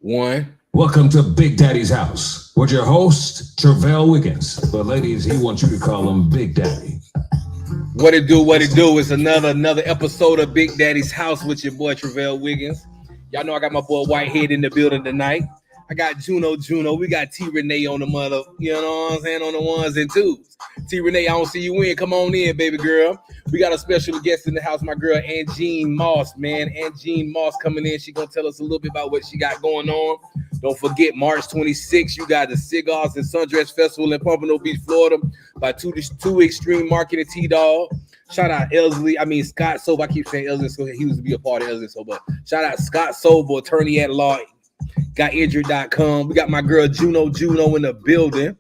One. Welcome to Big Daddy's house with your host, Travell Wiggins. But ladies, he wants you to call him Big Daddy. What it do? What it do? It's another episode of Big Daddy's house with your boy Travell Wiggins. Y'all know I got my boy Whitehead in the building tonight. I got Juno. We got T Renee on the mother, you know what I'm saying, on the ones and twos. T Renee, I don't see you in. Come on in, baby girl. We got a special guest in the house, my girl Angine Moss, man. Angine Moss coming in. She gonna tell us a little bit about what she got going on. Don't forget, March 26th, you got the Cigars and Sundress Festival in Pompano Beach, Florida, by two Extreme Market and T-Dog. Shout out Scott Sober. I keep saying Elsley, so he was to be a part of Elsley, so but shout out Scott Sober, attorney at law, gotinjured.com. We got my girl Juno in the building.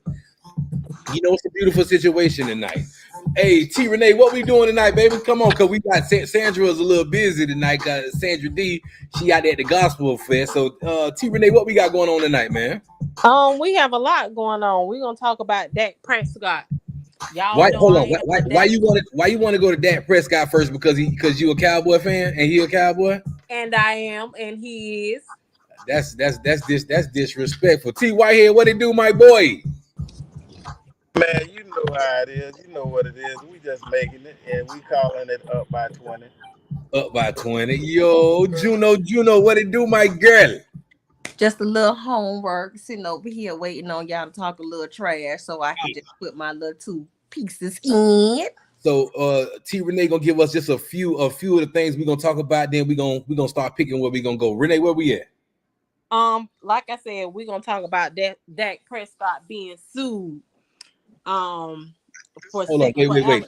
You know, it's a beautiful situation tonight. Hey, T Renee, what we doing tonight, baby? Come on, cause we got Sandra's a little busy tonight. Sandra D, she out there at the Gospel Fest. So, T Renee, what we got going on tonight, man? We have a lot going on. We're gonna talk about Dak Prescott. Y'all why you want to go to Dak Prescott first? Because you a Cowboy fan and he a Cowboy? And I am, and he is. That's disrespectful. T Whitehead, what it do, my boy? Man, you know how it is. You know what it is. We just making it, and we calling it up by 20. Up by 20. Yo, Juno, what it do, my girl? Just a little homework, sitting over here waiting on y'all to talk a little trash so I can just put my little 2 pieces in. So T Renee gonna give us just a few of the things we're gonna talk about, then we're gonna start picking where we're gonna go. Renee, where we at? Like I said, we're gonna talk about Dak Prescott being sued. For hold on, wait.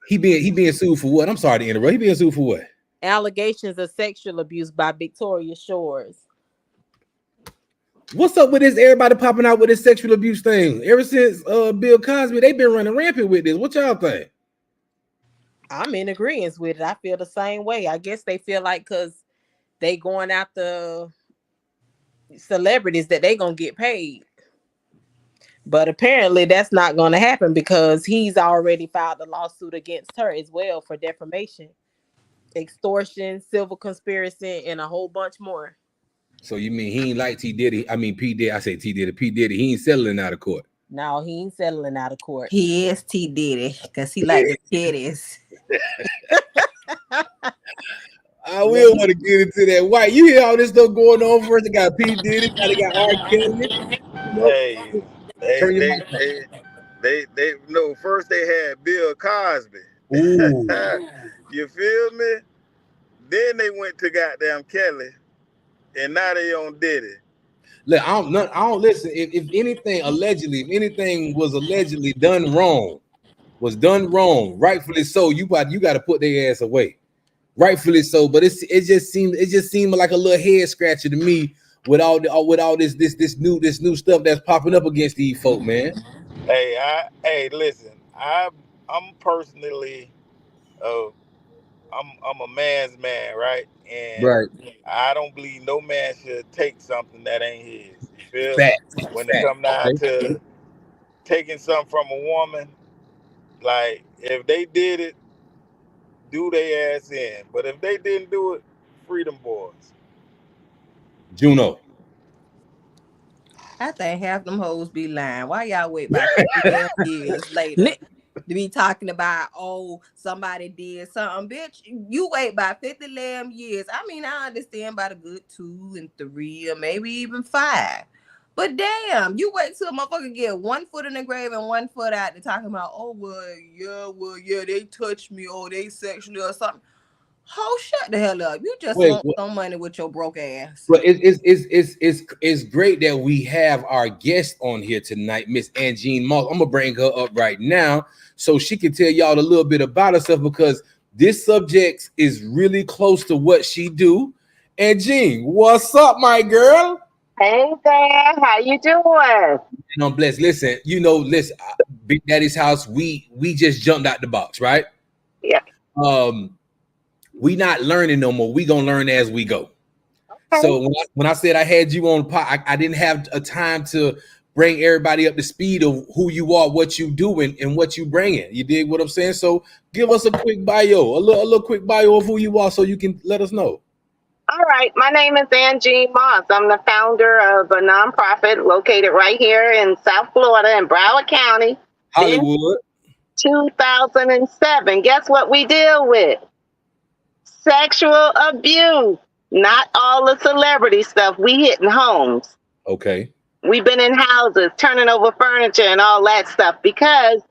He being sued for what? I'm sorry to interrupt. He being sued for what? Allegations of sexual abuse by Victoria Shores. What's up with this? Everybody popping out with this sexual abuse thing. Ever since Bill Cosby, they've been running rampant with this. What y'all think? I'm in agreement with it. I feel the same way. I guess they feel like because they going after celebrities that they gonna get paid. But apparently that's not going to happen because he's already filed a lawsuit against her as well for defamation, extortion, civil conspiracy, and a whole bunch more. So you mean he ain't like T Diddy? I mean P Diddy. I say T Diddy. P Diddy. He ain't settling out of court. No, he ain't settling out of court. He is T Diddy because he like the kiddies. I will want to get into that. White, you hear all this stuff going on first? They got P Diddy. They got R. Kelly. Hey. They no, first they had Bill Cosby. Ooh. You feel me? Then they went to goddamn Kelly, and now they on Diddy. Look, I don't listen. If anything was allegedly done wrong, rightfully so, you got to put their ass away. Rightfully so, but it just seemed like a little head scratcher to me. With all this new stuff that's popping up against these folk, man. Hey, listen. I'm personally, I'm a man's man, right? And right. I don't believe no man should take something that ain't his. You feel? Fact. When it come down to taking something from a woman, like if they did it, do their ass in. But if they didn't do it, freedom boys. Juno. I think half them hoes be lying. Why y'all wait about 50 years later to be talking about, oh, somebody did something? Bitch, you wait by 50 years. I mean, I understand about a good 2 and 3 or maybe even 5. But damn, you wait till a motherfucker get 1 foot in the grave and 1 foot out to talking about, oh, well, yeah, they touched me or they sexually or something. Oh, shut the hell up. You just want some money with your broke ass. But it's great that we have our guest on here tonight, Miss Angine Moss. I'm going to bring her up right now so she can tell y'all a little bit about herself because this subject is really close to what she do. Angine, what's up, my girl? Hey there, how you doing? And I'm blessed. Listen, Big Daddy's house, we just jumped out the box, right? Yeah. We not learning no more. We gonna learn as we go. Okay. So when I said I had you on the pod, I didn't have a time to bring everybody up to speed of who you are, what you doing, and what you bringing. You dig what I'm saying? So give us a quick bio, a little quick bio of who you are, so you can let us know. All right. My name is Angie Moss. I'm the founder of a nonprofit located right here in South Florida in Broward County. Been Hollywood. 2007. Guess what we deal with? Sexual abuse. Not all the celebrity stuff. We hitting homes. Okay. We've been in houses, turning over furniture and all that stuff because,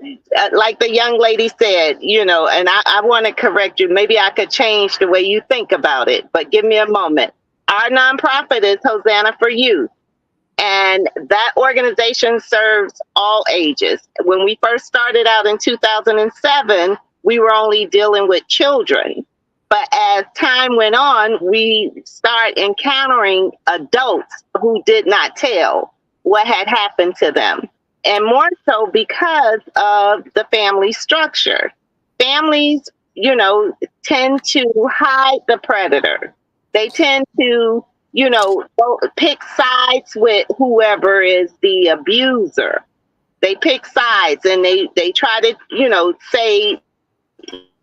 like the young lady said, and I want to correct you. Maybe I could change the way you think about it, but give me a moment. Our nonprofit is Hosanna for Youth, and that organization serves all ages. When we first started out in 2007, we were only dealing with children. But as time went on, we started encountering adults who did not tell what had happened to them. And more so because of the family structure. Families, tend to hide the predator. They tend to, pick sides with whoever is the abuser. They pick sides and they try to, say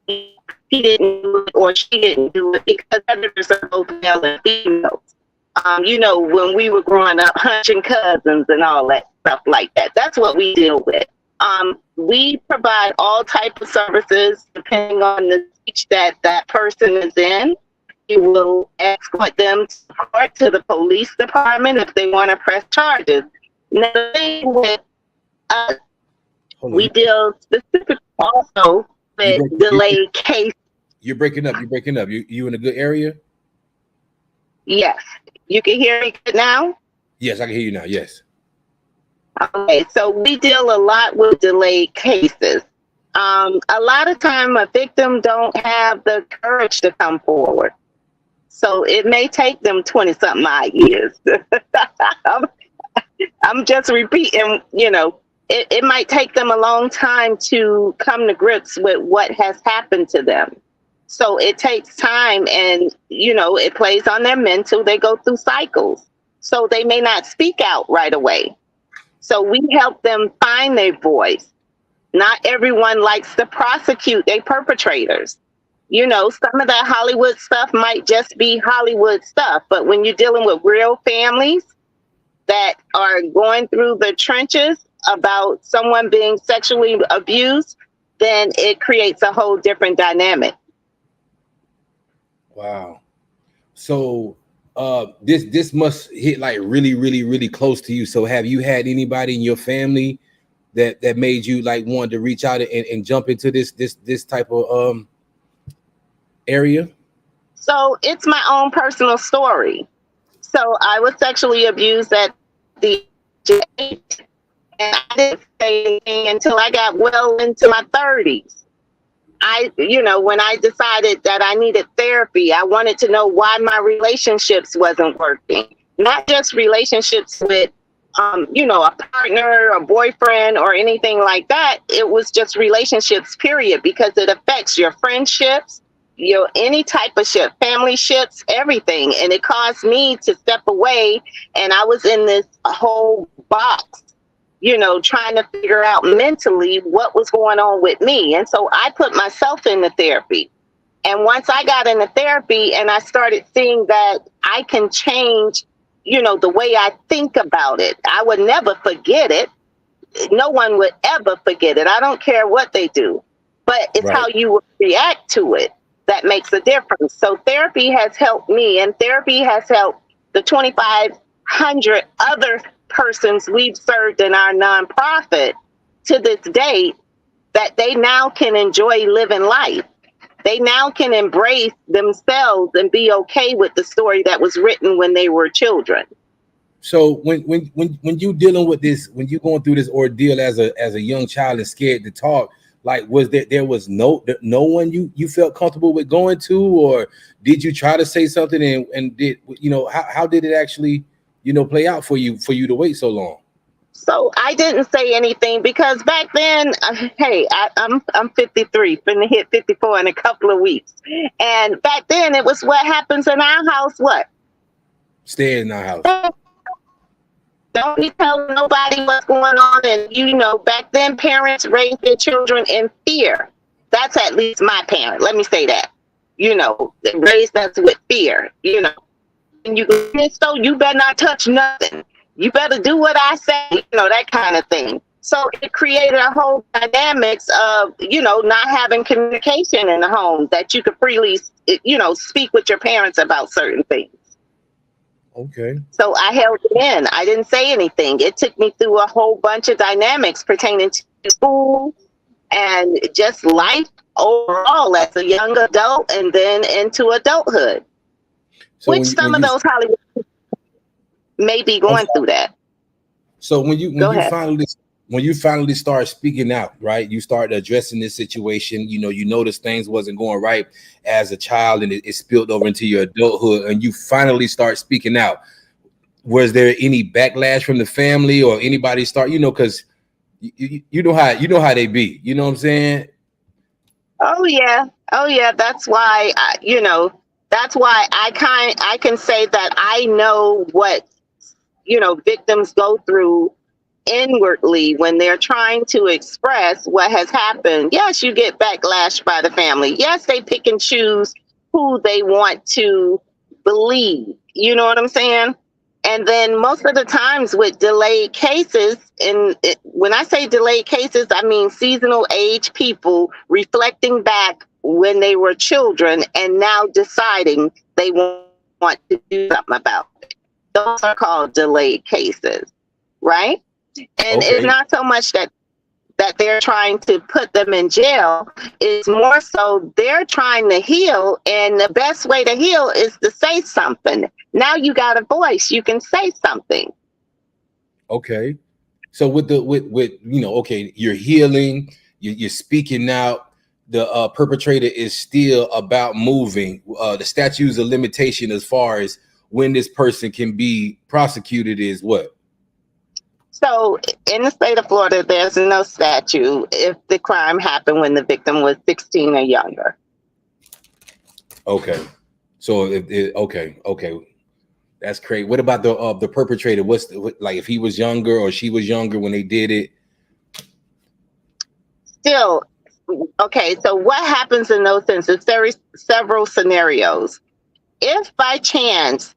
he didn't do it or she didn't do it because predators are both male and females. When we were growing up, hunching cousins and all that stuff like that. That's what we deal with. We provide all types of services depending on the stage that person is in. We will escort them to court, to the police department if they want to press charges. Now, the thing with us, we deal specifically also with delayed cases. You're breaking up. You in a good area? Yes. You can hear me good now? Yes, I can hear you now. Yes. Okay, so we deal a lot with delayed cases. A lot of time a victim don't have the courage to come forward. So it may take them 20-something odd years. I'm just repeating, it might take them a long time to come to grips with what has happened to them. So it takes time and, it plays on their mental. They go through cycles. So they may not speak out right away. So we help them find their voice. Not everyone likes to prosecute their perpetrators. Some of that Hollywood stuff might just be Hollywood stuff. But when you're dealing with real families that are going through the trenches about someone being sexually abused, then it creates a whole different dynamic. Wow. So this must hit like really, really, really close to you. So have you had anybody in your family that made you like want to reach out and jump into this type of area? So it's my own personal story. So I was sexually abused at the age of 8, and I didn't say anything until I got well into my 30s. When I decided that I needed therapy, I wanted to know why my relationships wasn't working. Not just relationships with, a partner, a boyfriend, or anything like that. It was just relationships, period, because it affects your friendships, any type of ship, family ships, everything. And it caused me to step away. And I was in this whole box, trying to figure out mentally what was going on with me. And so I put myself into therapy. And once I got into therapy and I started seeing that I can change, the way I think about it, I would never forget it. No one would ever forget it. I don't care what they do, but it's how you react to it that makes a difference. So therapy has helped me, and therapy has helped the 2,500 other persons we've served in our nonprofit to this day, that they now can enjoy living life. They now can embrace themselves and be okay with the story that was written when they were children. So when you dealing with this, when you going through this ordeal as a young child and scared to talk, like was there was no one you felt comfortable with going to, or did you try to say something and did how did it actually play out for you to wait so long? So I didn't say anything because back then, I'm 53, finna hit 54 in a couple of weeks. And back then it was what happens in our house, what? Stay in our house. Don't be telling nobody what's going on. And, back then parents raised their children in fear. That's at least my parent. Let me say that, they raised us with fear, you go in this store, you better not touch nothing. You better do what I say, that kind of thing. So it created a whole dynamics of, not having communication in the home that you could freely, speak with your parents about certain things. Okay. So I held it in. I didn't say anything. It took me through a whole bunch of dynamics pertaining to school and just life overall as a young adult and then into adulthood. So Which some of those Hollywood may be going through that. So when you finally start speaking out, right? You start addressing this situation. You notice things wasn't going right as a child, and it spilled over into your adulthood, and you finally start speaking out. Was there any backlash from the family or anybody start? Because you know how they be. You know what I'm saying? Oh yeah. That's why I can say that I know what victims go through inwardly when they're trying to express what has happened. Yes, you get backlash by the family. Yes, they pick and choose who they want to believe. You know what I'm saying? And then most of the times with delayed cases, when I say delayed cases, I mean seasonal age people reflecting back when they were children and now deciding they want to do something about it. Those are called delayed cases, right? And it's not so much that they're trying to put them in jail. It's more so they're trying to heal, and the best way to heal is to say something. Now you got a voice, you can say something. Okay. So with you're healing, you're speaking out. The perpetrator is still about moving. The statutes of limitation as far as when this person can be prosecuted is what? So in the state of Florida, there's no statute if the crime happened when the victim was 16 or younger. Okay. So okay. That's crazy. What about the perpetrator? Like if he was younger or she was younger when they did it? Still, okay. So what happens in those instances? There are several scenarios. If by chance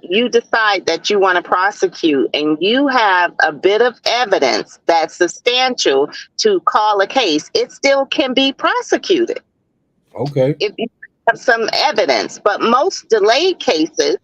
you decide that you want to prosecute and you have a bit of evidence that's substantial to call a case, it still can be prosecuted. Okay. If you have some evidence, but most delayed cases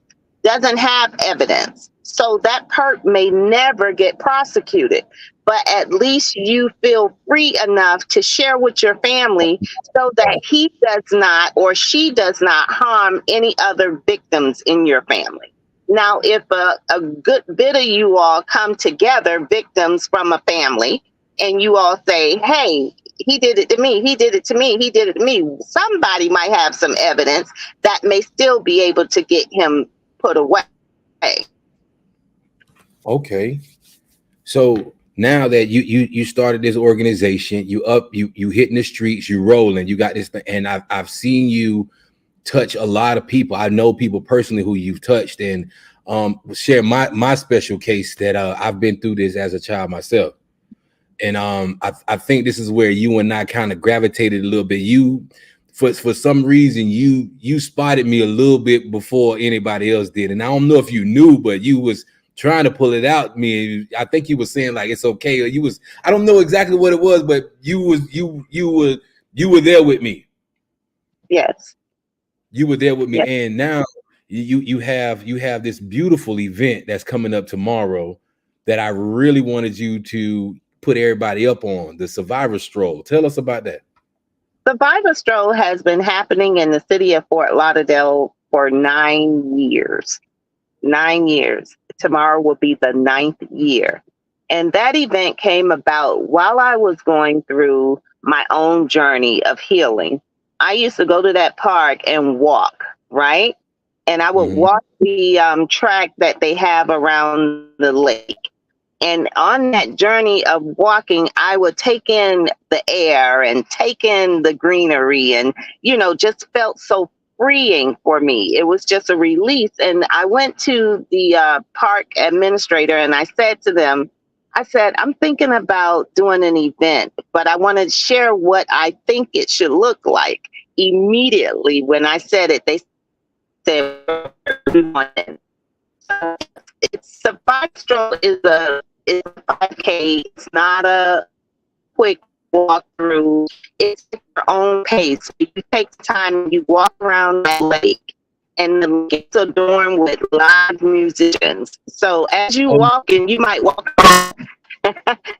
doesn't have evidence. So that perp may never get prosecuted, but at least you feel free enough to share with your family so that he does not or she does not harm any other victims in your family. Now, if a good bit of you all come together, victims from a family, and you all say, hey, he did it to me, he did it to me, he did it to me, somebody might have some evidence that may still be able to get him put away. Okay. So now that you started this organization, you hitting the streets, you rolling, you got this thing, and I've seen you touch a lot of people. I know people personally who you've touched, and share my special case that I've been through this as a child myself. And I think this is where you and I kind of gravitated a little bit. You for some reason you spotted me a little bit before anybody else did. And I don't know if you knew, but you was trying to pull it out me. I think you were saying like it's okay, or you was, I don't know exactly what it was, but you were there with me. Yes. You were there with me. Yes. And now you have this beautiful event that's coming up tomorrow that I really wanted you to put everybody up on, the Survivor Stroll. Tell us about that. Survivor Stroll has been happening in the city of Fort Lauderdale for 9 years. 9 years. Tomorrow will be the 9th year. And that event came about while I was going through my own journey of healing. I used to go to that park and walk, right? And I would walk the track that they have around the lake. And on that journey of walking, I would take in the air and take in the greenery and, just felt so freeing for me. It was just a release. And I went to the park administrator and I said to them, I'm thinking about doing an event, but I want to share what I think it should look like. Immediately when I said it, they said, everyone. So it's a 5 stroke is a 5K. It's not a quick walk through. It's at your own pace. You take time, you walk around that lake, and the lake is adorned with live musicians. So as you Um, walk in, you might walk.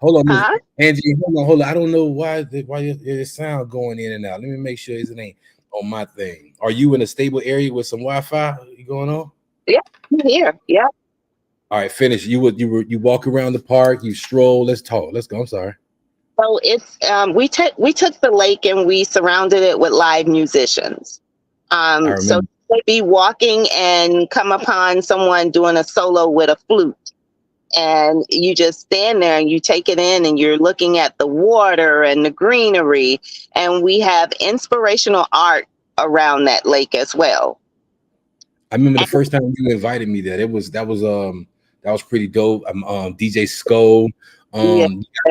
hold on, Miss Huh? Angie. Hold on. I don't know why your sound going in and out. Let me make sure it ain't on my thing. Are you in a stable area with some Wi-Fi going on? Yeah, I'm here. Yeah. All right, finish. You walk around the park, you stroll. Let's talk. Let's go. I'm sorry. So it's we took the lake and we surrounded it with live musicians. I So remember. you may be walking and come upon someone doing a solo with a flute, and you just stand there and you take it in, and you're looking at the water and the greenery, and we have inspirational art around that lake as well. I remember the first time you invited me there. That was pretty dope. DJ Skull. Yeah.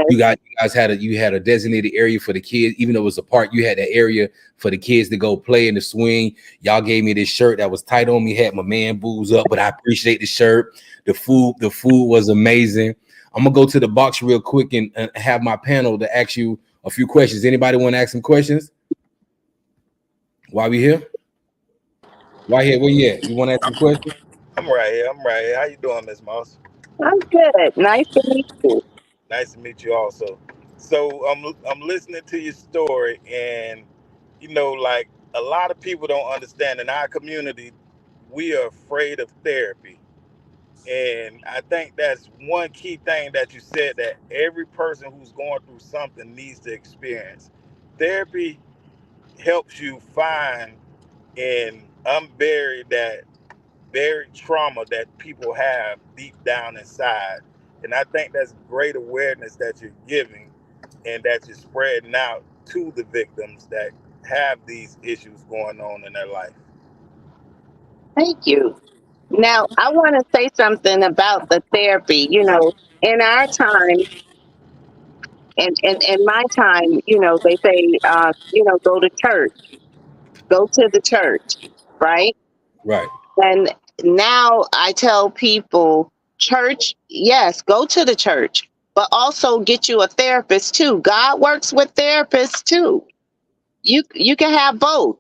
You guys had a designated area for the kids, even though it was a park. You had that area for the kids to go play in the swing. Y'all gave me this shirt that was tight on me, had my man boobs up, but I appreciate the shirt. The food was amazing. I'm gonna go to the box real quick and have my panel to ask you a few questions. Anybody want to ask some questions while we here? Why here? Where you at? You want to ask some questions? I'm right here. I'm right here. How you doing, Miss Moss? I'm good. Nice to meet you. Nice to meet you also. So I'm listening to your story, and like a lot of people don't understand in our community, we are afraid of therapy. And I think that's one key thing that you said, that every person who's going through something needs to experience. Therapy helps you find and unbury that buried trauma that people have deep down inside. And I think that's great awareness that you're giving and that you're spreading out to the victims that have these issues going on in their life. Thank you. Now, I want to say something about the therapy. In our time, in my time, they say, go to the church, right? Right. And now I tell people, church, yes, go to the church, but also get you a therapist too. God works with therapists too. You can have both.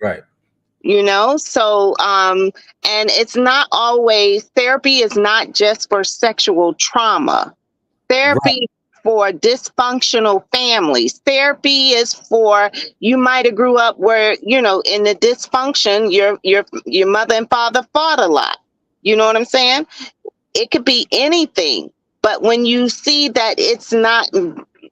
Right. And it's not always, therapy is not just for sexual trauma. Right. Therapy for dysfunctional families. Therapy is for, you might have grew up where, in the dysfunction, your mother and father fought a lot. You know what I'm saying? It could be anything. But when you see that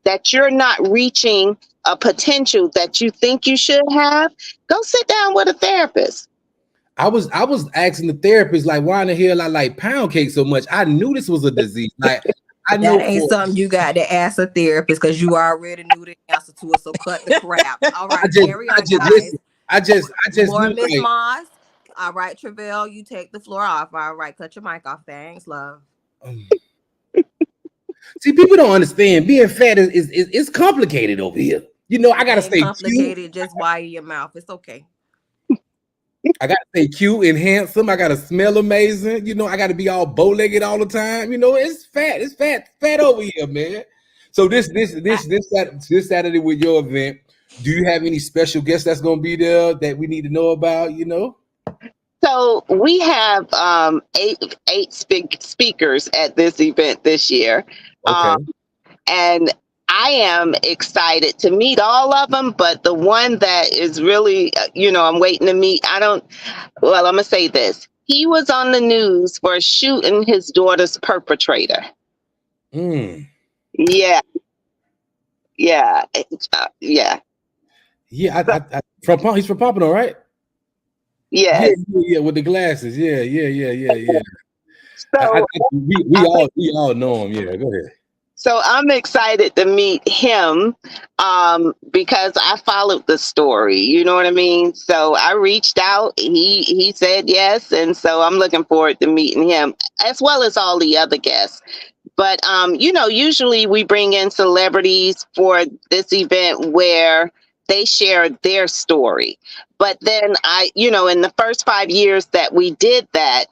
that you're not reaching a potential that you think you should have, go sit down with a therapist. I was asking the therapist, like, why in the hell I like pound cake so much? I knew this was a disease. Like, I know That ain't something you got to ask a therapist, because you already knew the answer to it. So cut the crap. All right, carry on, guys. Listen, I just More knew, Miss like, Moss. All right, Travell, you take the floor off. All right, cut your mic off. Thanks, love. See, people don't understand. Being fat is complicated over here. I gotta stay complicated. cute. Just wire your mouth. It's okay. I gotta stay cute and handsome. I gotta smell amazing. I gotta be all bow-legged all the time. It's fat. It's fat over here, man. So this Saturday with your event, do you have any special guests that's gonna be there that we need to know about? So we have eight speakers at this event this year. Okay. And I am excited to meet all of them, but the one that is really, I'm waiting to meet, I'm going to say this. He was on the news for shooting his daughter's perpetrator. Mm. Yeah. Yeah. Yeah. He's from Pompano, right? Yes. Yeah, with the glasses. Yeah. So we all know him. Yeah, go ahead. So I'm excited to meet him because I followed the story. You know what I mean? So I reached out. He said yes, and so I'm looking forward to meeting him, as well as all the other guests. But usually we bring in celebrities for this event where they share their story. But then in the first 5 years that we did that,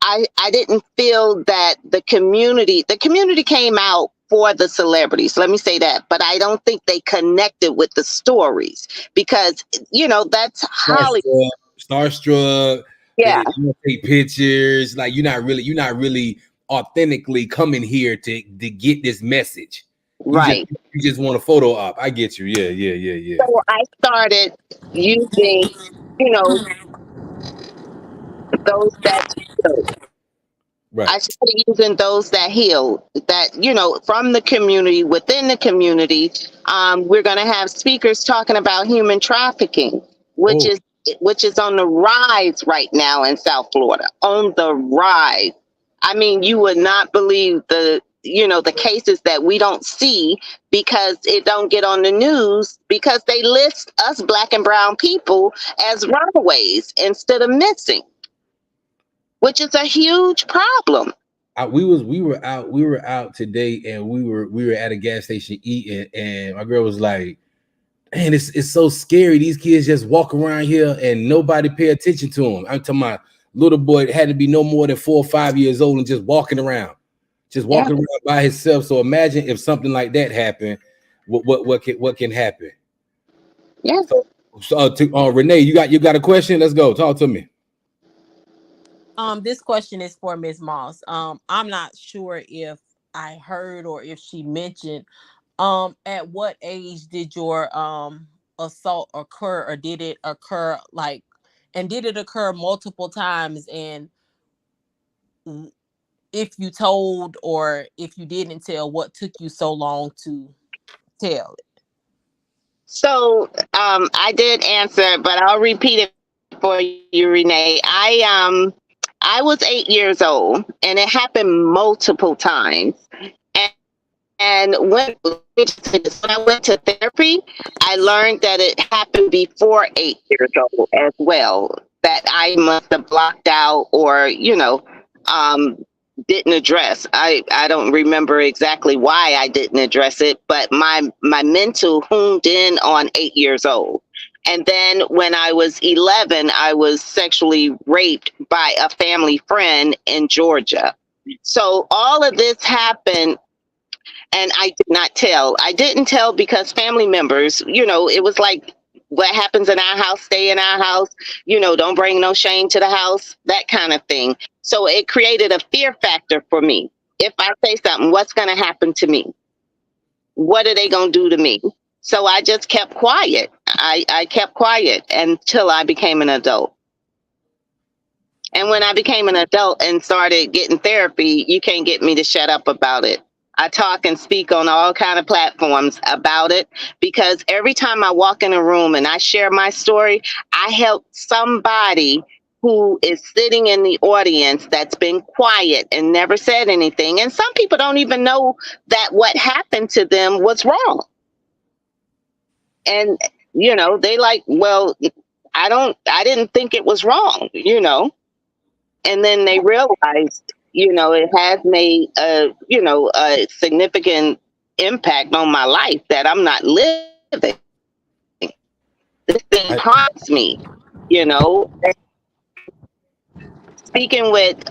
I didn't feel that the community came out for the celebrities. Let me say that. But I don't think they connected with the stories because, that's Hollywood. Starstruck. Yeah, You don't take pictures. Like you're not really authentically coming here to get this message. right. You just want a photo op. I get you. Yeah. So I started using, you know, those that Right. I started using those that heal, that, from the community, within the community. We're going to have speakers talking about human trafficking, which Oh, is which is on the rise right now in South Florida, on the rise. I mean, you would not believe the cases that we don't see because it don't get on the news because they list us black and brown people as runaways instead of missing, which is a huge problem. we were out today, and we were at a gas station eating, and my girl was like, "Man, it's so scary. These kids just walk around here and nobody pay attention to them." I'm talking about little boy had to be no more than 4 or 5 years old and just walking around, Yeah, by himself. So imagine if something like that happened, what can happen? yeah. Renee, you got a question? Let's go. Talk to me. This question is for Ms. Moss. I'm not sure if I heard or if she mentioned, at what age did your assault occur, or did it occur and did it occur multiple times? And if you told or if you didn't tell, what took you so long to tell it? So I did answer, but I'll repeat it for you, Renee. I was 8 years old, and it happened multiple times. And when I went to therapy, I learned that it happened before 8 years old as well. That I must have blocked out or, um, didn't address. I don't remember exactly why I didn't address it, but my mental honed in on 8 years old. And then when I was 11, I was sexually raped by a family friend in Georgia. So all of this happened and I did not tell. I didn't tell because family members, it was like what happens in our house, stay in our house, don't bring no shame to the house, that kind of thing. So it created a fear factor for me. If I say something, what's going to happen to me? What are they going to do to me? So I just kept quiet. I kept quiet until I became an adult. And when I became an adult and started getting therapy, you can't get me to shut up about it. I talk and speak on all kind of platforms about it because every time I walk in a room and I share my story, I help somebody who is sitting in the audience that's been quiet and never said anything. And some people don't even know that what happened to them was wrong. And, they like, well, I didn't think it was wrong. And then they realized, it has made a significant impact on my life that I'm not living. This thing haunts me, you know. Speaking with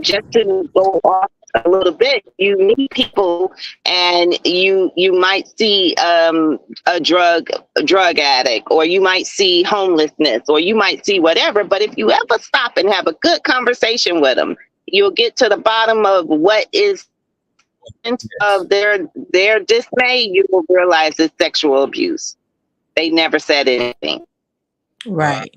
just to go off a little bit, you meet people and you might see a drug addict, or you might see homelessness, or you might see whatever. But if you ever stop and have a good conversation with them, you'll get to the bottom of what is of their dismay. You will realize it's sexual abuse. They never said anything. Right.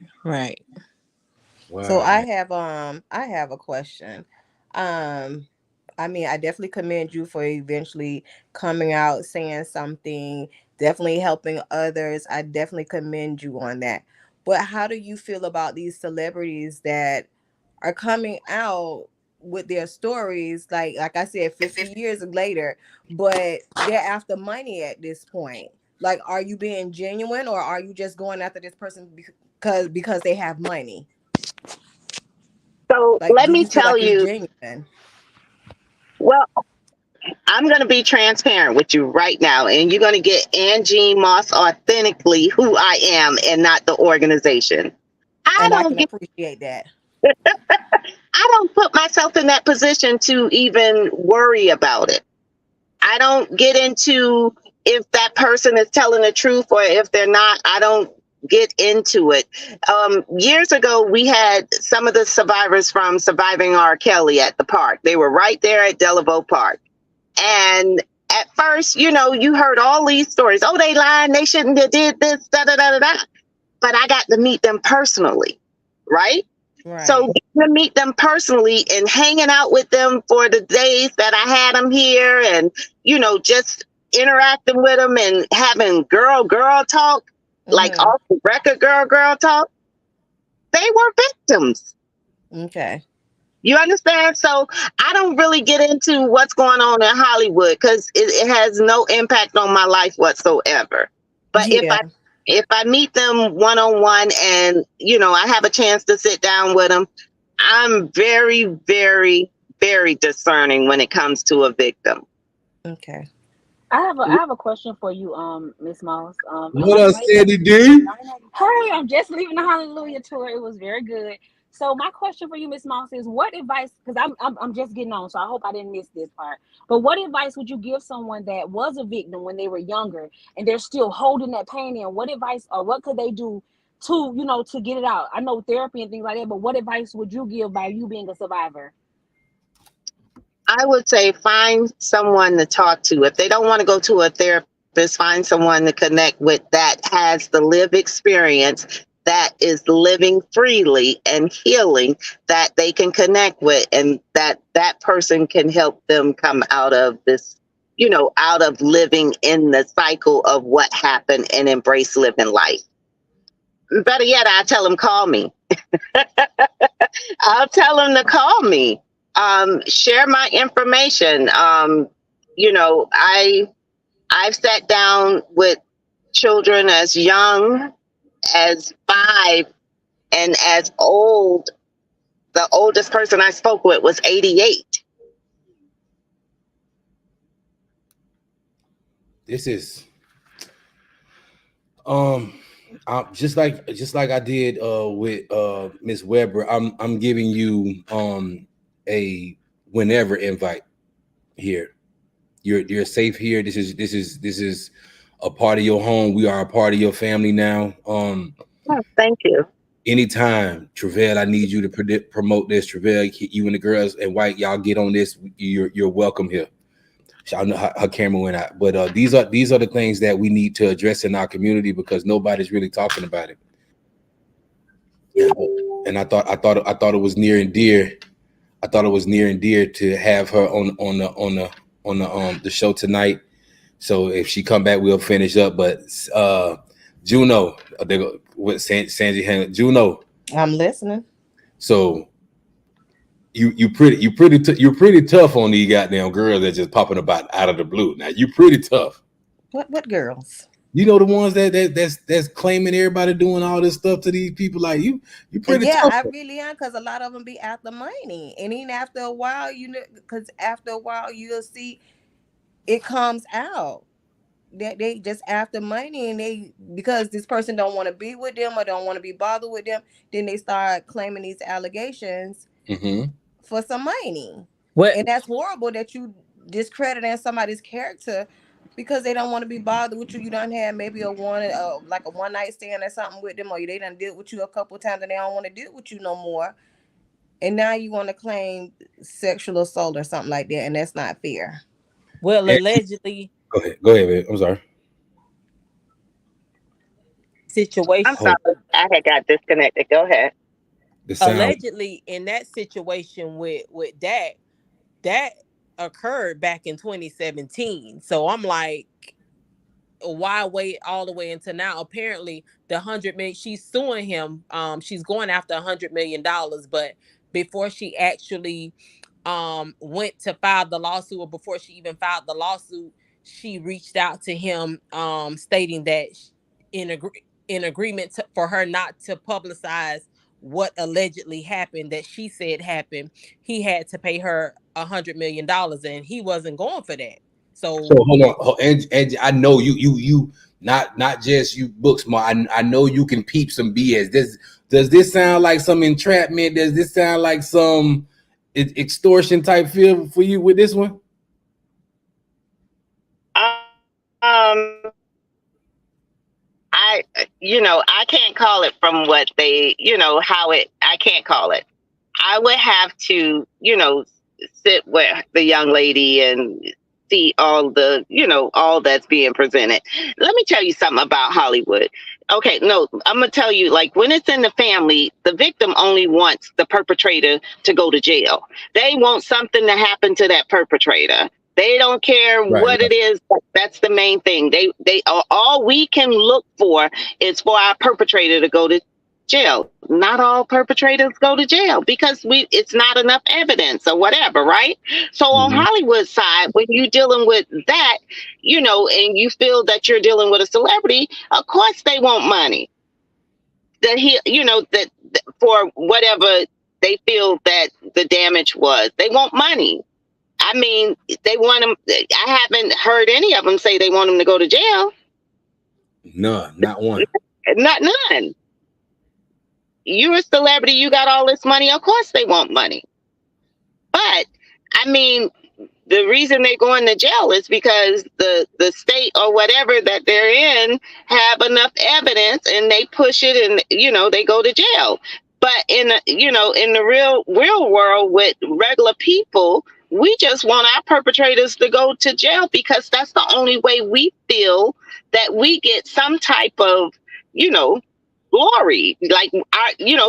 Wow. So I have a question. I mean, I definitely commend you for eventually coming out, saying something, definitely helping others. I definitely commend you on that. But how do you feel about these celebrities that are coming out with their stories, like I said, 50 years later, but they're after money at this point? Like, are you being genuine, or are you just going after this person because they have money? So Like, let do me you feel tell like it's you, genuine? well, I'm going to be transparent with you right now, and you're going to get Angie Moss authentically who I am and not the organization. I And I don't can get, appreciate that. I don't put myself in that position to even worry about it. I don't get into if that person is telling the truth or if they're not. I don't get into it. Years ago, we had some of the survivors from Surviving R. Kelly at the park. They were right there at Delavo Park. And at first, you heard all these stories. Oh, they lied. They shouldn't have did this, da da da da da. But I got to meet them personally, right? So Right. getting to meet them personally and hanging out with them for the days that I had them here, and just interacting with them and having girl talk, like Mm-hmm. off the record girl talk. They were victims. Okay. You understand? So I don't really get into what's going on in Hollywood because it has no impact on my life whatsoever. But Yeah. if I meet them one on one and I have a chance to sit down with them, I'm very, very, very discerning when it comes to a victim. Okay. I have a question for you, Miss Moss. What up, Sandy D? Hey, I'm just leaving the Hallelujah tour. It was very good. So my question for you, Miss Moss, is what advice? Because I'm just getting on, so I hope I didn't miss this part. But what advice would you give someone that was a victim when they were younger and they're still holding that pain in? What advice or what could they do to get it out? I know therapy and things like that, but what advice would you give by you being a survivor? I would say find someone to talk to. If they don't want to go to a therapist, find someone to connect with that has the lived experience, that is living freely and healing, that they can connect with, and that person can help them come out of this, out of living in the cycle of what happened and embrace living life. Better yet, I tell them, call me. I'll tell them to call me. Share my information. I've sat down with children as young as 5 and as old. The oldest person I spoke with was 88. This is um just like I did with Miss Weber. I'm giving you a whenever invite here. You're safe here. This is a part of your home. We are a part of your family now. Oh, thank you. Anytime, Travell, I need you to promote this. Travell, you and the girls and White, y'all get on this. You're welcome here. I know her camera went out, but these are the things that we need to address in our community because nobody's really talking about it. And I thought it was near and dear. I thought it was near and dear to have her on the show tonight. So if she come back, we'll finish up. But Juno, they go with Sanji Juno. I'm listening. So you're pretty tough on these goddamn girls that just popping about out of the blue. Now you pretty tough. What girls? You know the ones that's claiming everybody doing all this stuff to these people like you pretty Yeah, tough. I really am, because a lot of them be after money, and even after a while, because after a while you'll see it comes out that they just after money, and they, because this person don't want to be with them or don't want to be bothered with them, then they start claiming these allegations Mm-hmm. for some money. What? And that's horrible that you discrediting somebody's character because they don't want to be bothered with you. You done had maybe like a one night stand or something with them, or they done deal with you a couple of times and they don't want to deal with you no more. And now you want to claim sexual assault or something like that, and that's not fair. Well, allegedly, Go ahead, man. I'm sorry. I'm Situation. sorry. I had got disconnected. Go ahead. The sound. Allegedly, in that situation with that occurred back in 2017. So I'm like, why wait all the way until now? Apparently, the 100 million, she's suing him. She's going after $100 million, but before she actually went to file the lawsuit, or before she even filed the lawsuit, she reached out to him, stating that in agreement for her not to publicize what allegedly happened that she said happened, he had to pay her $100 million, and he wasn't going for that. So So hold on, and I know you not just you book smart. I know you can peep some BS. Does this sound like some entrapment? Does this sound like some extortion type feel for you with this one? Um, I can't call it from what they, how it, I can't call it. I would have to, sit with the young lady and see all the, all that's being presented. Let me tell you something about Hollywood. Okay, no, I'm going to tell you, like, when it's in the family, the victim only wants the perpetrator to go to jail. They want something to happen to that perpetrator. They don't care Right. what it is. That's the main thing. They all we can look for is for our perpetrator to go to jail. Not all perpetrators go to jail because it's not enough evidence or whatever, right? So on Mhm. Hollywood side, when you're dealing with that, and you feel that you're dealing with a celebrity, of course they want money. That for whatever they feel that the damage was, they want money. I mean, they want them. I haven't heard any of them say they want them to go to jail. None, not one. Not none. You're a celebrity. You got all this money. Of course, they want money. But I mean, the reason they're going to jail is because the state or whatever that they're in have enough evidence, and they push it, and they go to jail. But in the real world with regular people, we just want our perpetrators to go to jail because that's the only way we feel that we get some type of glory, like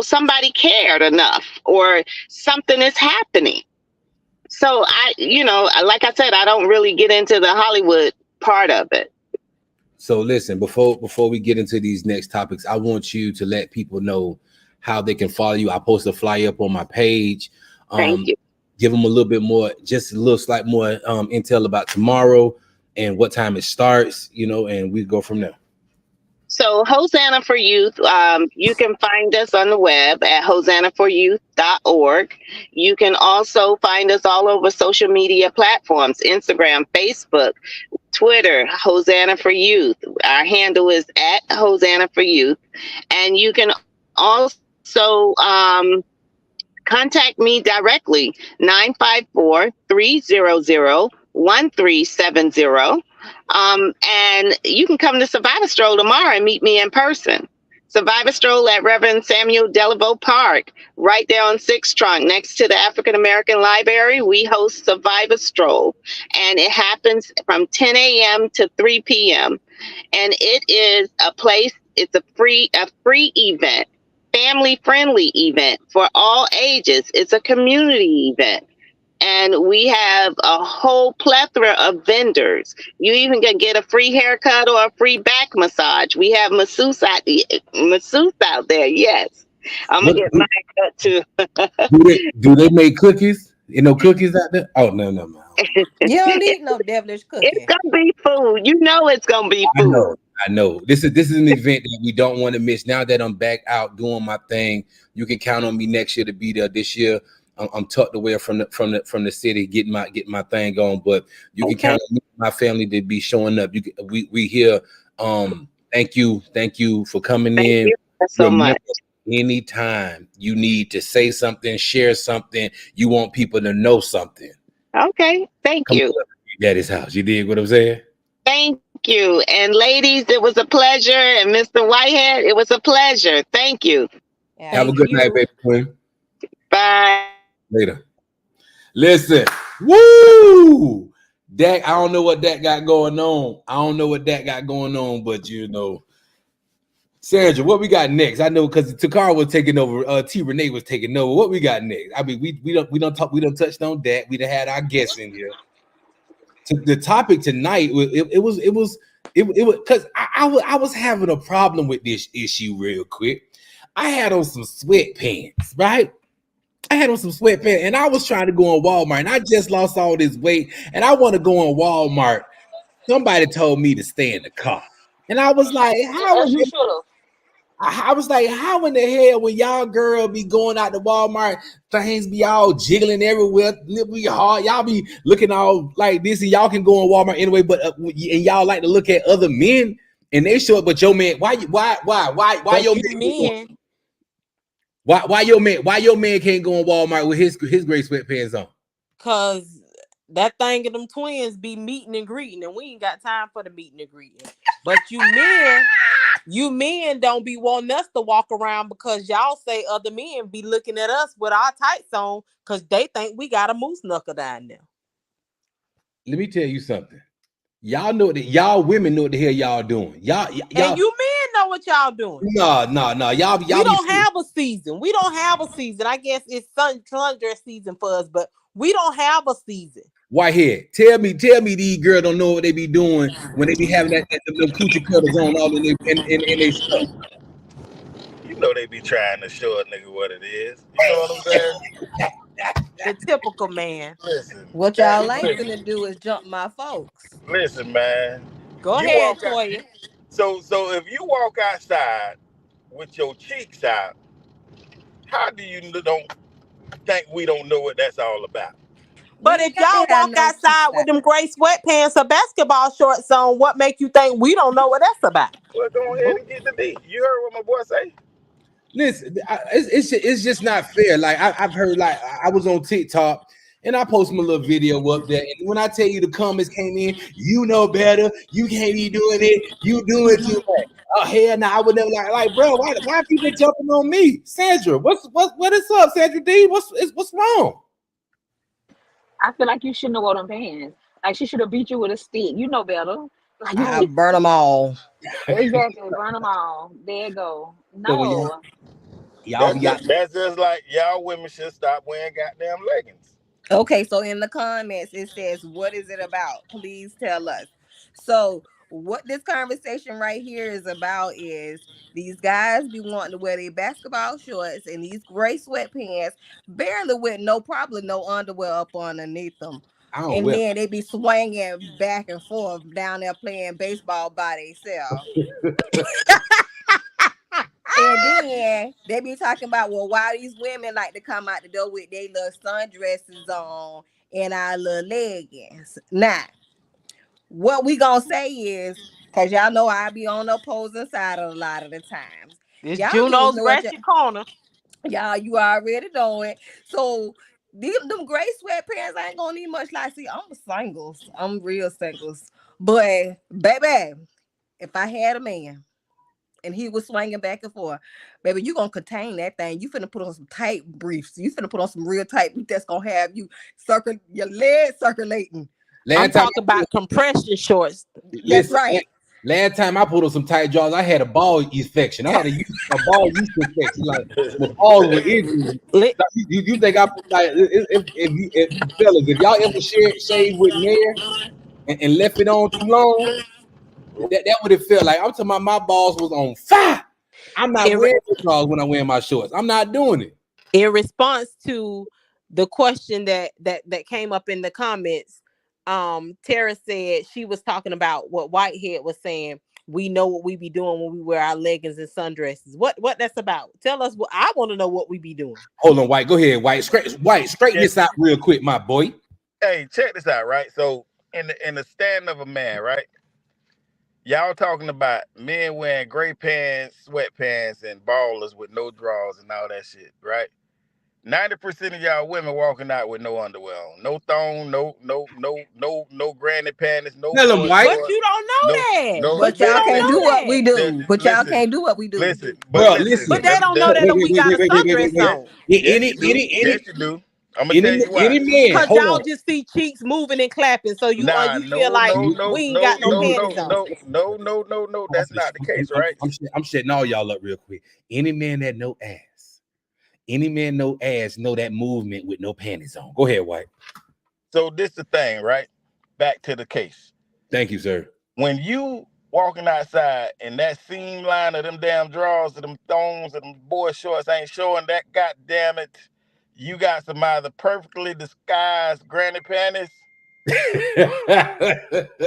somebody cared enough or something is happening. So like I said, I don't really get into the Hollywood part of it. So listen, before we get into these next topics, I want you to let people know how they can follow you. I post a flyer up on my page. Thank you. Give them a little bit more, just a little slight more intel about tomorrow and what time it starts, and we go from there. So Hosanna for Youth, you can find us on the web at hosannaforyouth.org. You can also find us all over social media platforms, Instagram, Facebook, Twitter, Hosanna for Youth. Our handle is at Hosanna for Youth. And you can also contact me directly, 954-300-1370. And you can come to Survivor Stroll tomorrow and meet me in person. Survivor Stroll at Reverend Samuel Delaveau Park, right there on 6th Trunk, next to the African American Library. We host Survivor Stroll, and it happens from 10 a.m. to 3 p.m. And it is a place, it's a free event, family-friendly event for all ages. It's a community event. And we have a whole plethora of vendors. You even can get a free haircut or a free back massage. We have masseuse out there. Yes, I'm gonna get mine cut too. do they make cookies? Cookies out there? Oh no. You don't need no devilish cookie. It's gonna be food. It's gonna be food. I know. This is an event that we don't want to miss. Now that I'm back out doing my thing, you can count on me next year to be there. This year, I'm tucked away from the city, getting my thing going. But you can count on me, my family, to be showing up. We here. Thank you for coming in. You so much. Anytime you need to say something, share something, you want people to know something. Okay, thank you. Daddy's house. You dig what I'm saying? Thank you. And ladies, it was a pleasure. And Mr. Whitehead, it was a pleasure. Thank you. Yeah. Have a good night, baby queen. Bye. Later. Listen, woo! Dak, I don't know what that got going on. But Sandra, what we got next? I know because Takara was taking over, T Renee was taking over. What we got next? I mean, we don't touched on that. We done had our guests in here. The topic tonight, it was because I was having a problem with this issue real quick. I had on some sweatpants, right? And I was trying to go on Walmart, and I just lost all this weight, and I want to go on Walmart. Somebody told me to stay in the car, and I was like, As you should have. I was like, how in the hell when y'all girl be going out to Walmart, things be all jiggling everywhere, nipple be hard, y'all be looking all like this, and y'all can go in Walmart anyway, but and y'all like to look at other men and they show it, but your man, why But your you man, men, why your man can't go in Walmart with his gray sweatpants on? cause that thing of them twins be meeting and greeting, and we ain't got time for the meeting and greeting. But you men don't be wanting us to walk around because y'all say other men be looking at us with our tights on because they think we got a moose knuckle down there. Let me tell you something. Y'all know that y'all women know what the hell y'all doing. And you men know what y'all doing. No. Y'all We be don't have a season. We don't have a season. I guess it's sundress season for us, but we don't have a season. Whitehead. Tell me these girls don't know what they be doing when they be having them coochie cutters on all in their stuff. You know they be trying to show a nigga what it is. You know what I'm saying? The typical man. Listen, What that, y'all ain't listen, finna do is jump my folks. listen, man. Go You ahead, walk out. Toya. So if you walk outside with your cheeks out, how do you don't think we don't know what that's all about? We But ain't if got y'all to have walk no cheeks outside with them gray sweatpants or basketball shorts on, what make you think we don't know what that's about? Well, go ahead and get the D. You heard what my boy say? Listen, it's just not fair. Like I've heard, like I was on TikTok and I posted my little video up there. And when I tell you the comments came in, you know better, you can't be doing it, you doing too much. Oh hell no, I would never like bro. Why are people jumping on me, Sandra? What is up, Sandra D? What's wrong? I feel like you shouldn't have wore them pants. Like she should have beat you with a stick. You know better. Like I burn them all. exactly, burn them all. There you go. So when No, y'all That's just like y'all women should stop wearing goddamn leggings. Okay, so in the comments it says, "What is it about? Please tell us." So what this conversation right here is about is these guys be wanting to wear their basketball shorts and these gray sweatpants, barely with no problem, no underwear up underneath them, I don't and wear. then they be swinging back and forth down there playing baseball by themselves. And then they be talking about, well, why these women like to come out the door with their little sundresses on and our little leggings. Now, what we gonna say is, cause y'all know I be on the opposing side a lot of the times. It's Y'all need to Juno's know what Ratchet Corner. y'all you already know it. So them gray sweatpants ain't gonna need much. Like, see, I'm singles. I'm real singles. But baby, if I had a man and he was swinging back and forth, baby, you gonna contain that thing. You finna put on some tight briefs. You finna put on some real tight briefs that's gonna have you your legs circulating. I'm Last time, talking about compression shorts. That's listen, right. last time I put on some tight jaws, I had a ball infection. I had a ball yeast infection. Like my balls were injured. Li- Like, you think I like if fellas, if y'all ever shave with Nair and left it on too long, that would have felt like I'm talking about my balls was on fire. I'm not In, re- wearing the drawers when I wear my shorts. I'm not doing it. in response to the question that came up in the comments, Tara said she was talking about what Whitehead was saying. We know what we be doing when we wear our leggings and sundresses. What that's about? Tell us what I want to know what we be doing. Hold on, White. Go ahead, White. Straighten Yeah. this out real quick, my boy. Hey, check this out, right? So in the stand of a man, right? Y'all talking about men wearing gray pants, sweatpants, and ballers with no drawers and all that shit, right? 90% of y'all women walking out with no underwear on, no thong, no granny panties, no Tell him, boy White. But shorts, you don't know no, that. no. But But you y'all don't can't know do what we that. do. But y'all Listen, can't do what we do. but Bro, listen. But listen. they don't know that Wait, if we got a sundress wait. Yes, on. yes, you do. Any Yes, you do. I'm gonna tell you why. any man, Cause hold y'all on. just see cheeks moving and clapping, so Nah, you feel like we ain't got no panties on. no. That's not the case, right? I'm setting all y'all up real quick. Any man that know ass, know that movement with no panties on. Go ahead, White. So this the thing, right? Back to the case. Thank you, sir. When you walking outside and that seam line of them damn drawers, of them thongs, of them boy shorts ain't showing that, goddamn it, you got some either perfectly disguised granny panties.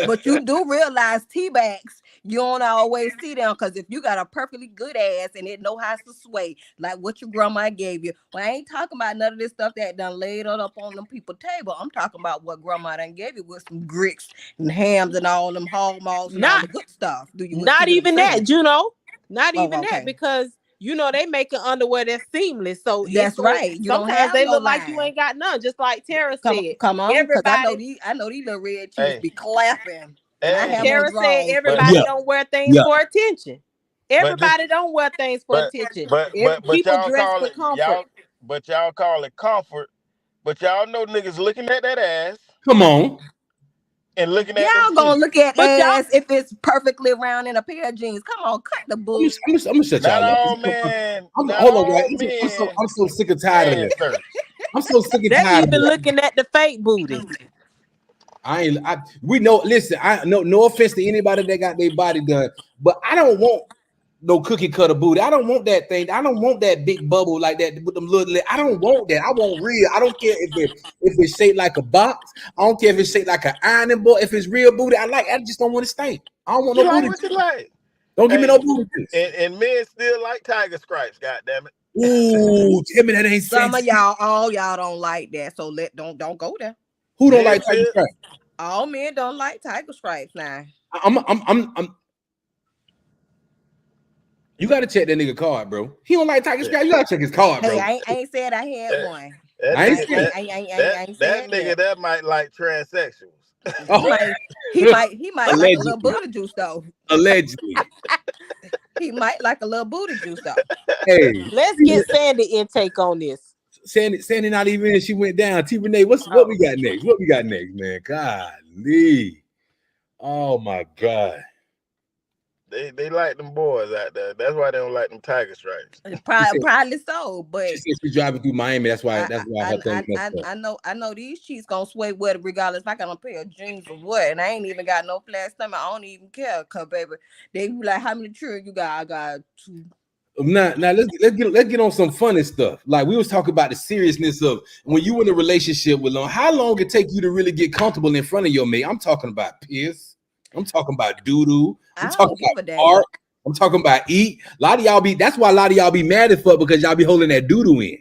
But you do realize tea bags You don't always see them because if you got a perfectly good ass and it know how to sway, like what your grandma gave you. Well, I ain't talking about none of this stuff that done laid it up on them people's table. I'm talking about what grandma done gave you with some grits and hams and all them hog maws and all the good stuff. Do you see Not what I'm even that, saying? Juno. Not Oh, even that, okay. because you know they making underwear that's seamless. So That's right. You don't sometimes have they no look like you line. ain't got none. Just like Tara said, Come on, because I know everybody. these little red cheeks Hey, be clapping. And I hey, have on Tara said drawers. everybody Yeah, don't wear things yeah. for attention. but this, Everybody don't wear things for attention. but People y'all dress call for it comfort. y'all call it comfort. But y'all know niggas looking at that ass Come on. and looking at them Y'all gonna titties. look at But y'all, ass if it's perfectly round in a pair of jeans. Come on, cut the bull. I'm gonna shut Not y'all up. all men, not Hold on, right? all men I'm so sick and tired of man this. search. I'm so sick and they tired of even this. looking at the fake booty. We know. Listen, no offense to anybody that got their body done, but I don't want no cookie cutter booty. I don't want that thing. I don't want that big bubble like that with them little. I don't want that. I want real. I don't care if it's shaped like a box. I don't care if it's shaped like an ironing board. If it's real booty, I just don't want to stink. I don't want You no like booty. what you like. Don't give me no Hey, booty juice. and men still like tiger stripes, goddamn it. Ooh, tell me that ain't Some of sexy. all y'all don't like that. So don't go there. Who don't Men like tiger still stripes? All men don't like tiger stripes now. I'm. You gotta check that nigga card, bro. He don't like tiger stripes. You gotta check his card, Hey, bro. I ain't said I had that, one. that I ain't nigga saying. I ain't that said nigga that. that might like transsexuals. He Oh, might like a little allegedly, booty juice though. allegedly. He might like a little booty juice though. Hey, Let's get Sandy intake on this. Sandy not even in. She went down. T Renee, what we got next? What we got next, man? Golly. Oh my God. They like them boys out there. That's why they don't like them tiger stripes. She said, Probably so, but she said she's driving through Miami. That's why her thing messed up. I know these cheeks gonna sway with it regardless if I got a pair of jeans or what. And I ain't even got no flat stomach. I don't even care, cause baby, they be like, how many children you got? I got 2. Now let's get on some funny stuff. Like we was talking about the seriousness of when you in a relationship with them, how long it take you to really get comfortable in front of your mate. I'm talking about piss. I'm talking about doo-doo. I'm I talking don't give a about damn. fart. I'm talking about eat. A lot of y'all that's why a lot of y'all be mad as fuck because y'all be holding that doo-doo in.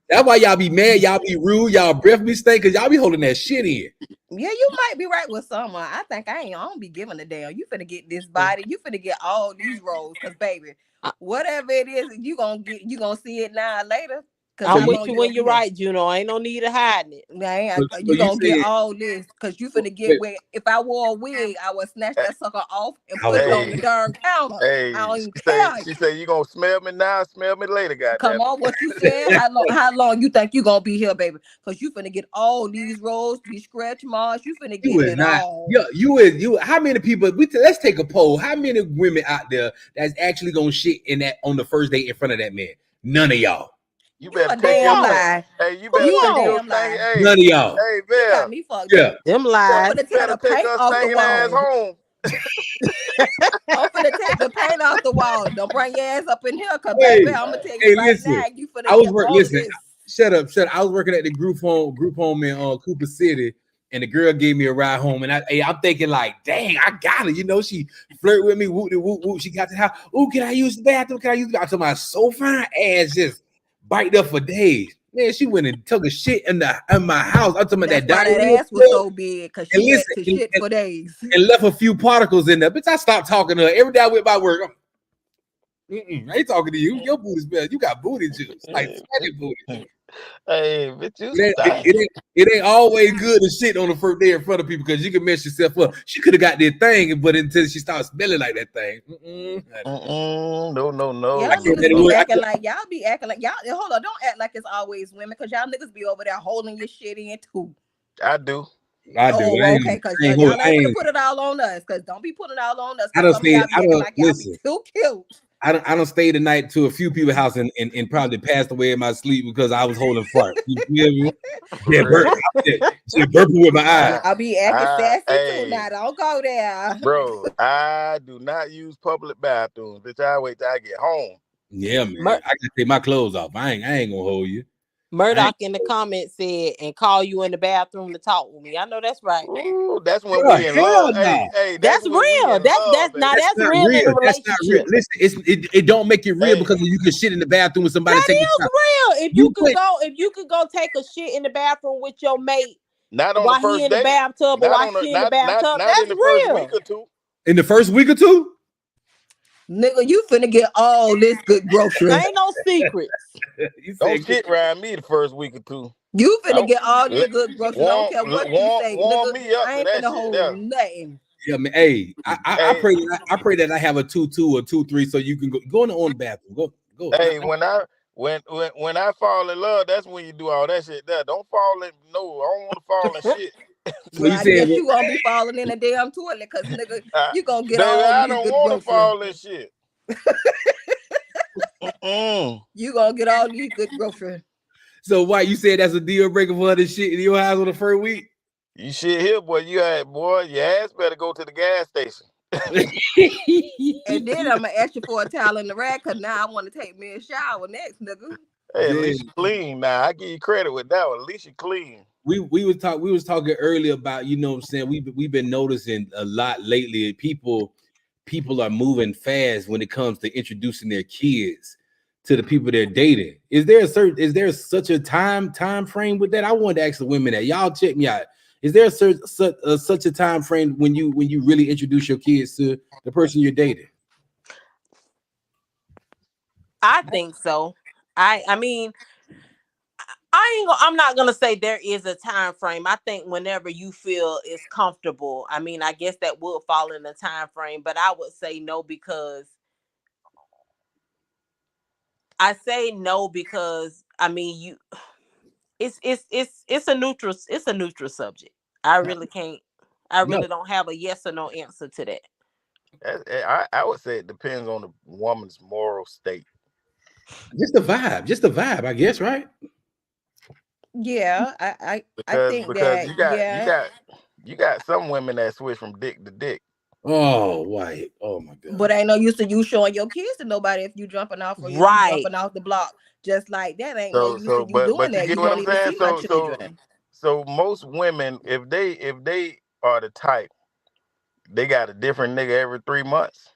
That's why y'all be mad, y'all be rude, y'all breath be stink because y'all be holding that shit in. Yeah, you might be right with someone. I think I don't be giving a damn. You finna get this body. You finna get all these roles. Cause baby, whatever it is, you gonna see it now or later. Cause I'm how with long you you when gonna be you're here? right, Juno. Ain't no need of hiding it. Man, So you you gonna get saying, all this because you finna get where if I wore a wig, I would snatch that sucker off and I put was it on the Hey, darn counter. hey, I don't even care. she say you gonna smell me now, smell me later, Come goddamn it. on, what you said? How long you think you gonna be here, baby? Because you finna get all these rolls, these scratch marks. You finna you get is it not. all. Yeah, you is. How many people? Let's take a poll. How many women out there that's actually gonna shit in that on the first date in front of that man? None of y'all. You You better a take Who your damn won't? thing. lie. Hey, you Who better You a take your won't? damn thing. lie. None of y'all. Hey, You got Bill. me fucked Yeah. up. Them I'm lies. finna You tear better the take paint her off the stinking ass wall. home. I'm finna take the paint off the wall. Don't bring your ass up in here, cause Hey, baby, I'm gonna tell you hey, right listen. now, you I finna was get working. all of Listen, this. shut up. I was working at the group home in Cooper City, and the girl gave me a ride home, and I'm thinking like, dang, I got it. You know, she flirted with me. Whoop, whoop, whoop. She got to the house. Oh, can I use the bathroom? Can I use the bathroom? I told my so fine ass just biked up for days. Man, she went and took a shit in my house. I'm talking about That's that why that diarrhea ass was stuff. so big, cause And she had listen, to shit for days. and left a few particles in there. Bitch, I stopped talking to her every day I went by work. I ain't talking to you. Your booty's bad. You got booty juice, like fatty booty. Hey, bitch, you It ain't, stink. it ain't always good to shit on the first day in front of people because you can mess yourself up. She could have got that thing, but until she started smelling like that thing. Y'all I No. told niggas that be word. acting like y'all. Hold on, don't act like it's always women, cause y'all niggas be over there holding your shit in too. I do. I do. Oh, okay, cause I ain't y'all I ain't gonna ain't. put it all on us, cause don't be putting it all on us, I cause don't some of stay. y'all be I acting don't like y'all be listen. too cute. I don't stay the night to a few people's house and probably passed away in my sleep because I was holding fart. You feel me? Yeah, Real. burping with my eyes. Y'all be acting sassy too. Hey, Now don't go there. bro, I do not use public bathrooms. Bitch, I wait till I get home. Yeah, man. I can take my clothes off. I ain't gonna hold you. Murdoch in the comments said, and call you in the bathroom to talk with me. I know that's right. Ooh, that's when Oh, we in hell love. no. Hey, That's when we real. in love, baby. That's That's not real in real. a That's not real. relationship. Listen, it don't make it real Hey. because you can shit in the bathroom with somebody That taking is a shot. real. If You you could go take a shit in the bathroom with your mate Not on the while he first in the date. bathtub or Not while on the she in the bathtub, not in that's the first week real. or two. In the first week or two? Nigga, you finna get all this good grocery. Ain't no secrets. You Don't said shit around me the first week or two. You finna Don't- get all this let- good grocery. I don't care what you say, warm nigga. me up I to ain't that finna shit hold there. nothing. yeah, man. Hey, I Hey. pray that I have a 2-2 or 2-3 so you can go in the own bathroom. Go. Hey, when I fall in love, that's when you do all that shit there. Don't fall in. No, I don't want to fall in shit. So Well, you I saying guess you gonna be falling in a damn toilet, cause nigga, you gonna get Baby, all I these don't good want to groceries. fall in shit. You gonna get all these good groceries. so why you said that's a deal breaker for this shit in your house on the first week? You shit here, boy. Your ass better go to the gas station. And then I'm gonna ask you for a towel in the rack, cause now I want to take me a shower next, nigga. Hey, at Yeah. least you clean. Now I give you credit with that one. At least you clean. We was talking earlier about, you know what I'm saying, we've been noticing a lot lately. People are moving fast when it comes to introducing their kids to the people they're dating. Is there such a time frame with that? I wanted to ask the women that. Y'all check me out. Is there such a time frame when you really introduce your kids to the person you're dating? I think so. I mean, I'm not gonna say there is a time frame. I think whenever you feel it's comfortable. I mean, I guess that would fall in the time frame, but I would say no because I say no because I mean it's a neutral subject. I really No, don't have a yes or no answer to that. I would say it depends on the woman's moral state. just the vibe, I guess, right? Yeah, I think Because that you got some women that switch from dick to dick. Oh, white. Oh my god. But ain't no use to you showing your kids to nobody if you jumping off or if you Right. jumping off the block just like that. Ain't no use to you But doing you that. get You what won't I'm even saying? see my children. So most women, if they are the type, they got a different nigga every 3 months.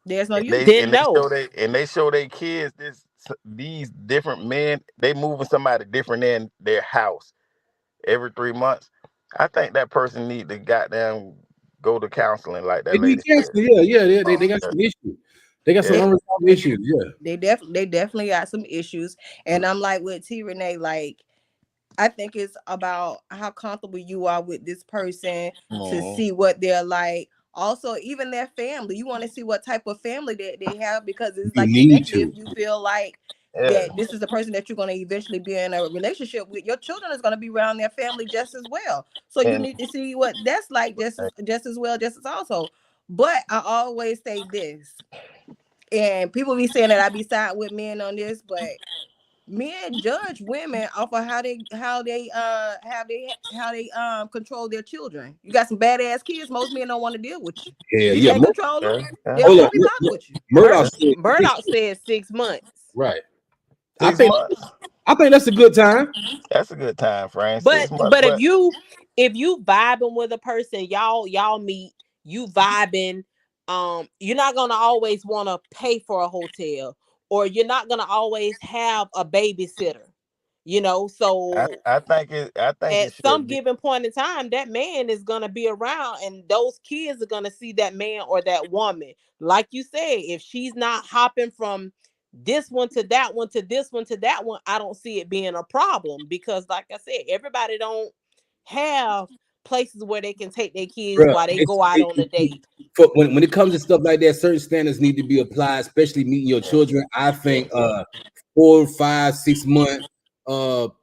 There's no And use. they show their kids these different men. They moving somebody different in their house every 3 months. I think that person need to goddamn go to counseling, like that They need lady said. counseling. Yeah. They got some issues. They got some Yeah. unresolved issues. Yeah. They definitely got some issues. And I'm like with T Renee, like I think it's about how comfortable you are with this person to see what they're like. Also, even their family. You want to see what type of family that they have, because it's You like need eventually to. if you feel like Yeah. that this is the person that you're going to eventually be in a relationship with, your children is going to be around their family just as well. So you And- need to see what that's like just as well, just as also. But I always say this, and people be saying that I be siding with men on this, but men judge women off of how they control their children. You got some badass kids, most men don't want to deal with you. Yeah, You yeah. can't control them. Yeah. They'll Hold still up. be bothered with you. Murdoch said 6 months. Right. 6 months. I think that's a good time. That's a good time frame. But 6 months. if you vibing with a person, y'all meet, you vibing, you're not gonna always want to pay for a hotel, or you're not gonna always have a babysitter, so I think it at should some be. given point in time, that man is gonna be around, and those kids are gonna see that man or that woman. Like you said, if she's not hopping from this one to that one to this one to that one, I don't see it being a problem, because like I said, everybody don't have places where they can take their kids Bruh, while they go out on a date. when it comes to stuff like that, certain standards need to be applied, especially meeting your children. I think 4, 5, 6 month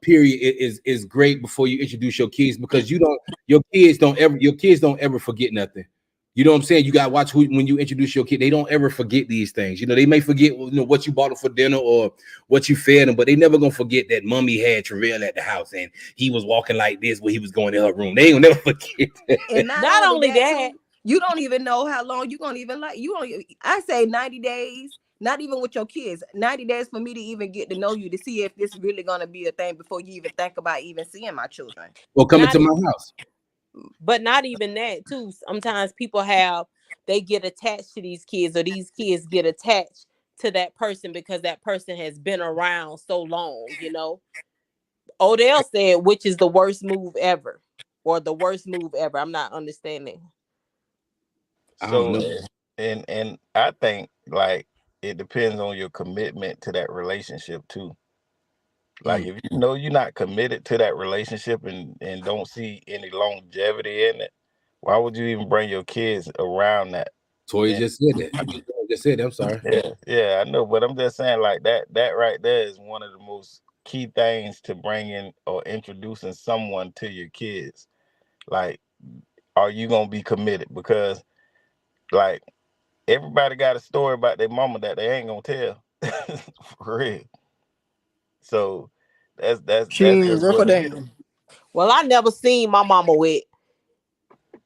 period is great before you introduce your kids, because your kids don't ever forget nothing. You know what I'm saying? You gotta watch when you introduce your kid. They don't ever forget these things. They may forget what you bought them for dinner or what you fed them, but they never gonna forget that mommy had Travell at the house and he was walking like this when he was going in her room. They ain't gonna never forget that. And not only that, too, you don't even know how long you're gonna even like. I say 90 days. Not even with your kids. 90 days for me to even get to know you, to see if this really gonna be a thing before you even think about even seeing my children. Or coming Not to e- my house. but not even that too. Sometimes people they get attached to these kids, or these kids get attached to that person because that person has been around so long, you know. Odell said, which is the worst move ever, or the worst move ever. I'm not understanding. I don't So, know. and I think like it depends on your commitment to that relationship too. Like if you know you're not committed to that relationship and don't see any longevity in it, why would you even bring your kids around that? Toy And just said that. I mean, Toy just said that. I'm sorry. yeah, I know, but I'm just saying like that right there is one of the most key things to bringing or introducing someone to your kids. Like, are you gonna be committed? Because like everybody got a story about their mama that they ain't gonna tell. For real. So that's She just work what a it is. damn. Well, I never seen my mama with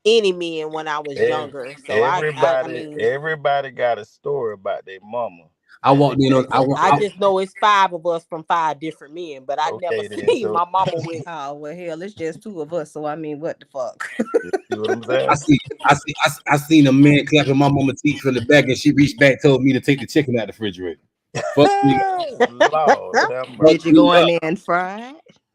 any men when I was Ev- younger. So I Everybody, mean, everybody got a story about their mama I that they walked in on. can't go I I, tell. just know it's 5 of us from 5 different men, but I never Okay, then. seen So my mama with. Oh well, hell, it's just 2 of us. So I mean, what the fuck? you see what I'm I saying? see. I seen a man clapping my mama teeth from the back, and she reached back, told me to take the chicken out the refrigerator. Fuck me, Lord have fuck Did you mercy. me go in up. there and fry?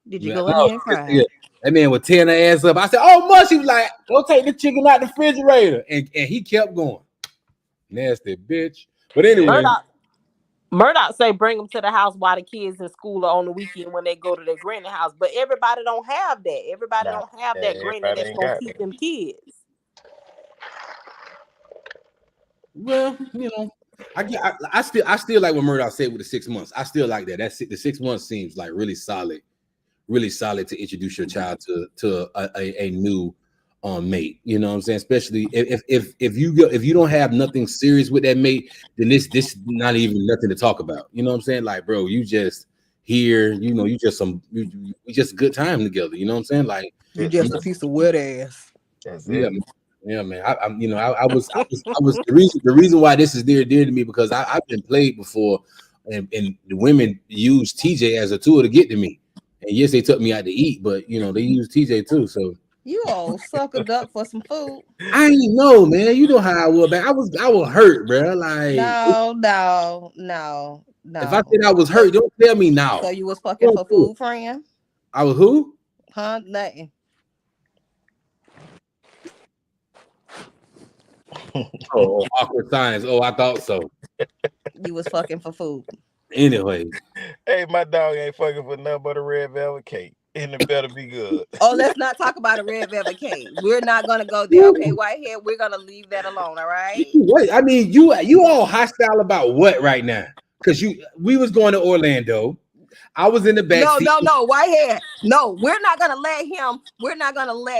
Did you Man, go in no, there and she just fry? said, that man was tearing her ass up. I said, "Oh, much." He was like, "Don't take the chicken out the refrigerator," and he kept going. Nasty bitch. But Yeah, anyway, Murdoch say bring them to the house while the kids in school or on the weekend when they go to their granny house. But everybody don't have that. Everybody nah, don't have that granny everybody that's ain't gonna got keep that. them kids. well, I still like what Murdoch said with the 6 months. I still like that. The 6 months seems like really solid to introduce your child to a new mate. You know what I'm saying? Especially if you don't have nothing serious with that mate, then this not even nothing to talk about. You know what I'm saying? Like, bro, you just here. You know, you just a good time together. You know what I'm saying? Like, You It, just a piece of wet ass. that's yeah, it. man. Yeah, man. I was the reason why this is dear to me because I've been played before, and the women use TJ as a tool to get to me. And yes, they took me out to eat, but they use TJ too. So You all suck a duck for some food. I ain't know, man. You know how I was, man. I was hurt, bro. Like No, no, no, if I no. said I was So, hurt, don't tell me so now. you was fucking Fuck for you. food, friend? I was who? Huh? Nothing. Oh, awkward signs. Oh, I thought so. You was fucking for food. Anyway, Hey, my dog ain't fucking for nothing but a red velvet cake, and it better be good. Oh, let's not talk about a red velvet cake. We're not gonna go there, okay? Whitehead, we're gonna leave that alone, all right? what? I mean, you all hostile about what right now? Because we was going to Orlando. I was in the back No, seat. no, no, Whitehead. No, we're not gonna let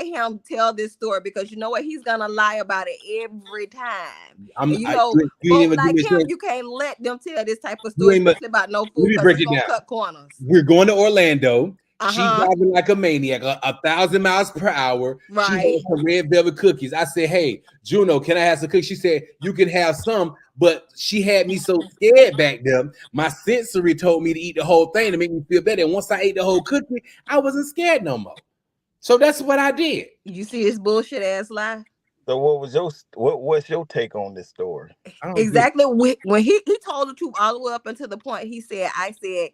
him tell this story because you know what? He's gonna lie about it every time. And you know, You ain't folk even give like me a him, chance. you can't let them tell this type of You story, ain't. Let especially about no food, me because break it's it gonna down. cut corners. We're going to Orlando. She Uh-huh. driving like a maniac, 1,000 miles per hour. She Right. has some red velvet cookies. I said, "Hey, Juno, can I have some cookies?" She said, "You can have some," but she had me so scared back then. My sensory told me to eat the whole thing to make me feel better. And once I ate the whole cookie, I wasn't scared no more. So that's what I did. You see his bullshit ass lie? So, what's your take on this story? I don't get it. Exactly. When he told the truth all the way up until the point I said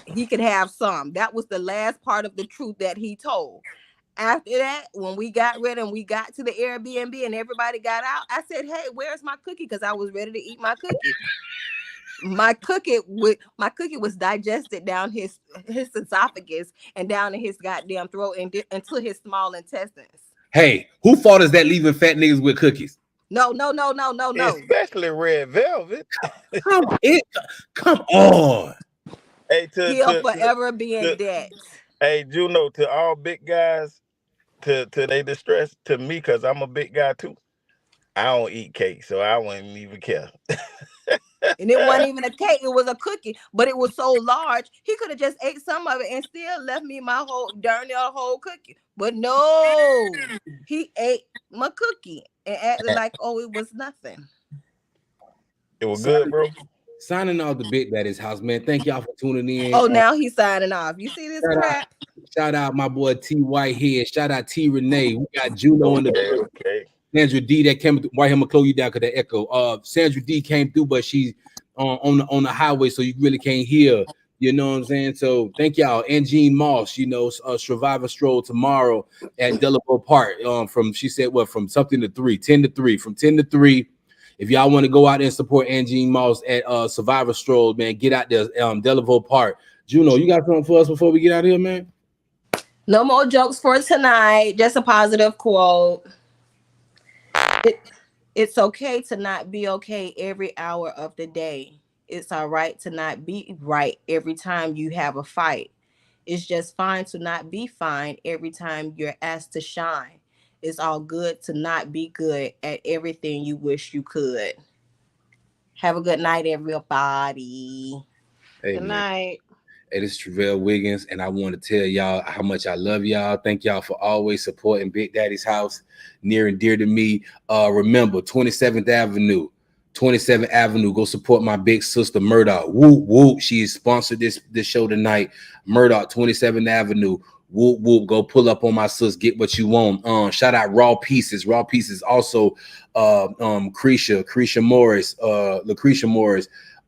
he could have some. That was the last part of the truth that he told. After that, when we got ready and we got to the Airbnb and everybody got out, I said, "Hey, where's my cookie?" Because I was ready to eat my cookie. My cookie was digested down his esophagus and down in his goddamn throat and into his small intestines. Hey, who fault is that leaving fat niggas with cookies? No, no, no, no, no, no. Especially red velvet. Come on. Hey, He'll forever be in to debt. hey Juno, to all big guys, to they distress, to me, cause I'm a big guy too. I don't eat cake, so I wouldn't even care. And it wasn't even a cake, it was a cookie, but it was so large, he could have just ate some of it and still left me my whole darn near whole cookie. But no, he ate my cookie and acted like, oh, it was nothing. It was Sorry, good, bro. Signing off the Big Daddy's house, man. Thank y'all for tuning in. Oh, now he's signing off. You see this shout out, crap? shout out my boy T Whitehead. Shout out T Renee. We got Juno in the building. Okay. Sandra D that came through. Why I'm gonna close you down because the echo. Sandra D came through, but she's on the highway, so you really can't hear. You know what I'm saying? So thank y'all. And Jean Moss, you know, Survivor Stroll tomorrow at Delaware Park. She said from something to 3, 10 to 3, from 10 to 3. If y'all want to go out and support Angie Moss at Survivor Stroll, man, get out there, Delaware Park. Juno, you got something for us before we get out of here, man? No more jokes for tonight. Just a positive quote. It's okay to not be okay every hour of the day. It's all right to not be right every time you have a fight. It's just fine to not be fine every time you're asked to shine. It's all good to not be good at everything you wish you could. Have a good night, everybody. Hey, Good man. night. Hey, this is Travell Wiggins, and I want to tell y'all how much I love y'all. Thank y'all for always supporting Big Daddy's house, near and dear to me. Remember, 27th Avenue. 27th Avenue. Go support my big sister Murdoch. Whoop whoop. She has sponsored this show tonight. Murdoch, 27th Avenue. Whoop whoop. Go pull up on my sis. Get what you want. Shout out Raw Pieces. Raw Pieces also. Lucretia Morris.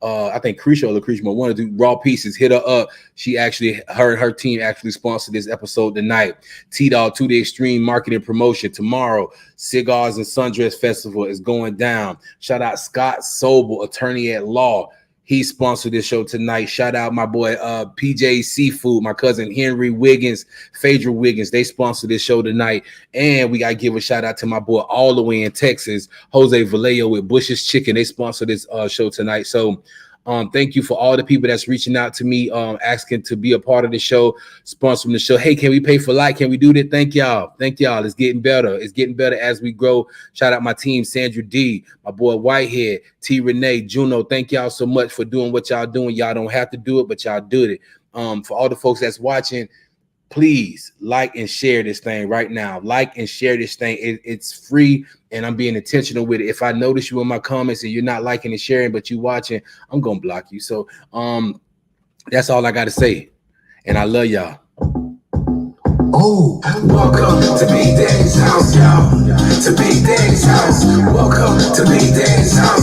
I think Creesha or Lucretia want to do Raw Pieces. Hit her up. She actually, her team actually sponsored this episode tonight. T-Dog to the Extreme Marketing Promotion tomorrow. Cigars and Sundress Festival is going down. Shout out Scott Sobel, attorney at law. He sponsored this show tonight. Shout out my boy PJ Seafood, my cousin Henry Wiggins, Phaedra Wiggins. They sponsored this show tonight. And we got to give a shout out to my boy all the way in Texas, Jose Vallejo with Bush's Chicken. They sponsored this show tonight. So thank you for all the people that's reaching out to me, asking to be a part of the show, sponsoring the show. Hey, can we pay for light? Can we do that? Thank y'all. Thank y'all. It's getting better. It's getting better as we grow. Shout out my team, Sandra D, my boy Whitehead, T Renee, Juno. Thank y'all so much for doing what y'all doing. Y'all don't have to do it, but y'all do it. For all the folks that's watching, please like and share this thing right now. Like and share this thing. It's free, and I'm being intentional with it. If I notice you in my comments and you're not liking and sharing, but you watching, I'm gonna block you. So that's all I gotta say. And I love y'all. Oh, welcome to Big Daddy's house, y'all. To Big Daddy's house. Welcome to Big Daddy's house.